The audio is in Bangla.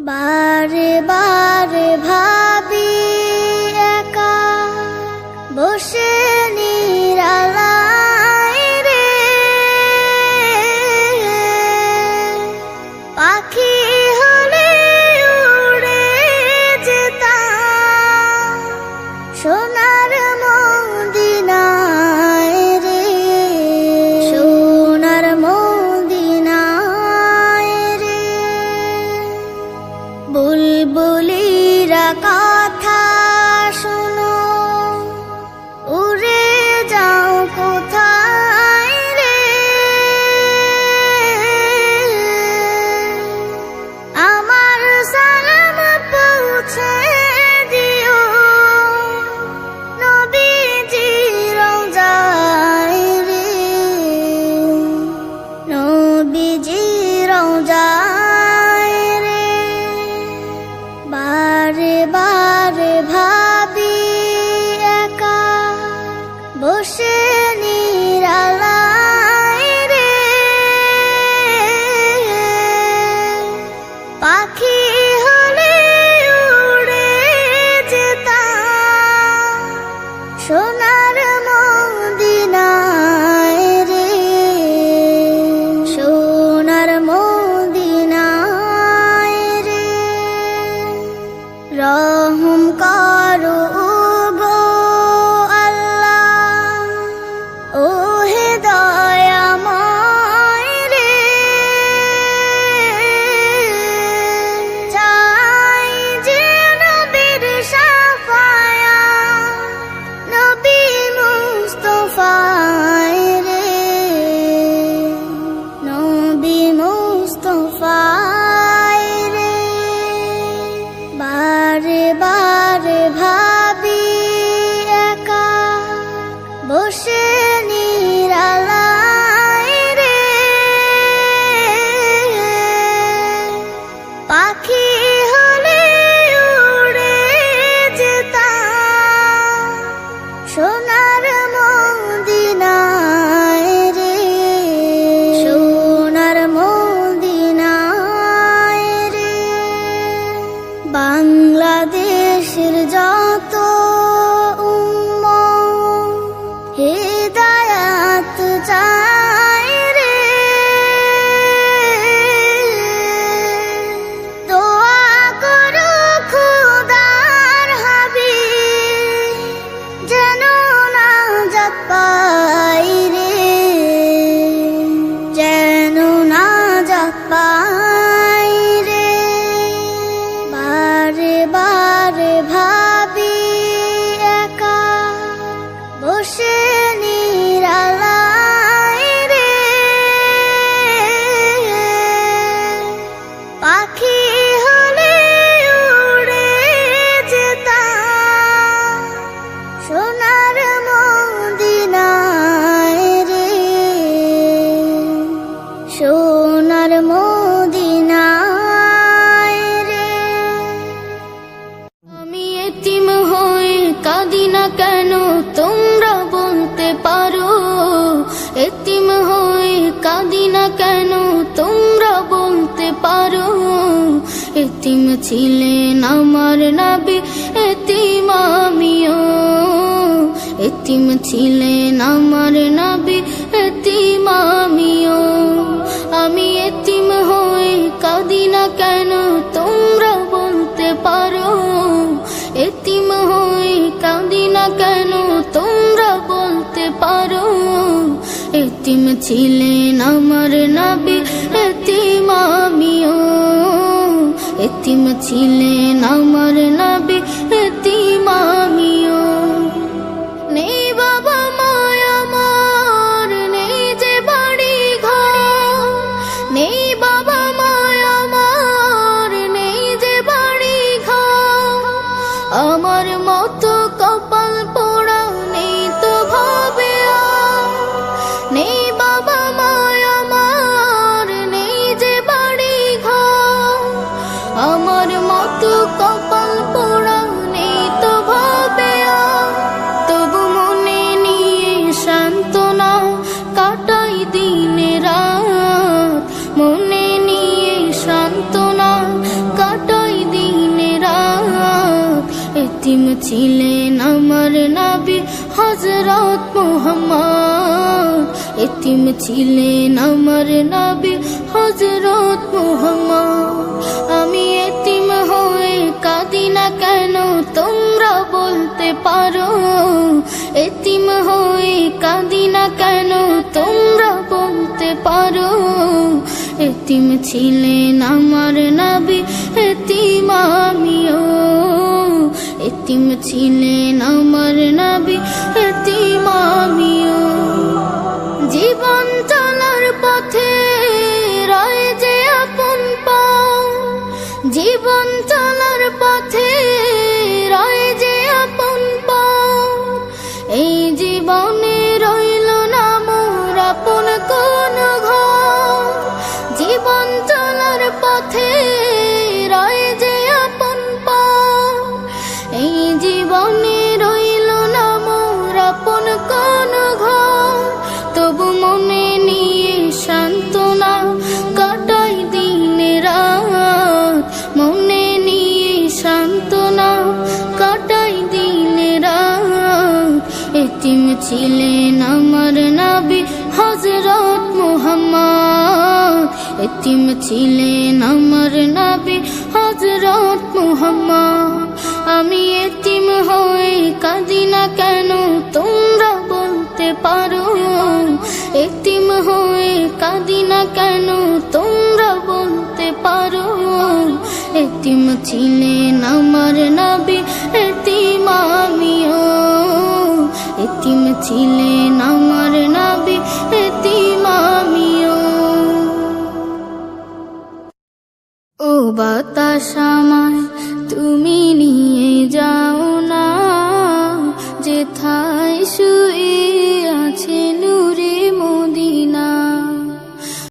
বারে বারে ভাবি একা বসে নিরালায় রে, পাখি হলে উড়ে যেতাম সোনার মদিনায় রে, সোনার মদিনায় রে। বুলবুলিরা কথা শোনো, উড়ে যাও কোথায় রে, আমার সালাম পৌঁছে দিও নবীজির রওজায় রে, নবীজির রওজায় রে। বারে বারে ভাবি একা বসে নিরালায় রে, পাখি হলে উড়ে যেতাম সোনার মদিনায় রে, সোনার মদিনায় রে। রহম করো গো আল্লাহ, ও হে দয়াময় রে, চাই যে নবীর শাফায়াত, নবী মুস্তাফায় রে, নবী মুস্তাফায় রে। বারে বারে ভাবি একা বসে নিরালায় রে, পাখি হলে উড়ে যেতাম সোনার মদিনায় রে, সোনার মদিনায় রে। বাংলাদেশের যত উম্মত হিদায়াত চায় রে, দোয়া করো খোদার হাবিব যেন নাজাত পাই রে, যেন নাজাত পাই রে। বারে বারে ভাবি একা বসে নিরালায় রে, পাখি হলে উড়ে যেতাম সোনার মদিনায় রে, সোনার মদিনায় রে। আমি এতিম হয়ে কাঁদি না কেন তোমরা বলতে পারো, এতিম হয়ে কাঁদি না কেন তোমরা বলতে পারো। এতিম ছিলেন আমার নবী, এতিম আমিও, এতিম ছিলেন আমার নবী, এতিম আমিও। আমি এতিম হয়ে কাঁদি না কেন তোমরা বলতে পারো, এতিম হয়ে কাঁদি না কেন তোমরা বলতে পারো। এতিম ছিলেন আমার নবী, এতিম আমিও, এতিম ছিলেন আমার নবী, এতিম আমিও। নেই বাবা মায় আমার, নেই যে বাড়ি ঘর, নেই বাবা মায় আমার, নেই যে বাড়ি ঘর। আমার মতো কপাল পোড়া নেই তো ভাবে আর, নেই বাবা মায় আমার, নেই যে বাড়ি ঘর। আমার মতো কপাল পোড়া নেই তো ভাবে আর, তবু মনে নিয়ে সান্ত্বনা কাটাই দিনে রাত, মনে নিয়ে সান্ত্বনা কাটাই এতিম ছিলেন আমার নবী হযরত মুহাম্মদ, এতিম ছিলেন আমার নবী হযরত মুহাম্মদ। আমি এতিম হয়ে কাঁদি না কেন তোমরা বলতে পারো, এতিম হয়ে কাঁদি না কেন তোমরা বলতে পারো। এতিম ছিলেন আমার নবী এতিম আমিও, এতিম ছিলেন আমার নবী এতিম আমিও। জীবন চলার পথে রয় যে আপন পাও, জীবন চলার পথে রয় যে আপন পাও। এই জীবনে রইল না মোর আপন কোন ঘর, জীবন চলার পথে রয় যে আপন পাও। এই জীবনে রইল না মোর আপন কোন ঘর, তবু মনে নিয়ে সান্ত্বনা কাটাই দিন রাত, মনে নিয়ে সান্ত্বনা কাটাই দিন রাত। এতিম ছিলেন আমার নবী হযরত মুহাম্মদ, এতিম ছিলেন আমার নবী হযরত মুহাম্মদ। আমি এতিম হয়ে কাঁদি না কেন তোমরা বলতে পারো, এতিম হয়ে কাঁদি না কেন তোমরা বলতে পারো। এতিম ছিলেন আমার নবী এতিম আমিও, এতিম ছিলেন আমার নবী এতিম আমিও। ও বাতাস আমায় তুমি নিয়ে যাও না, যেথায়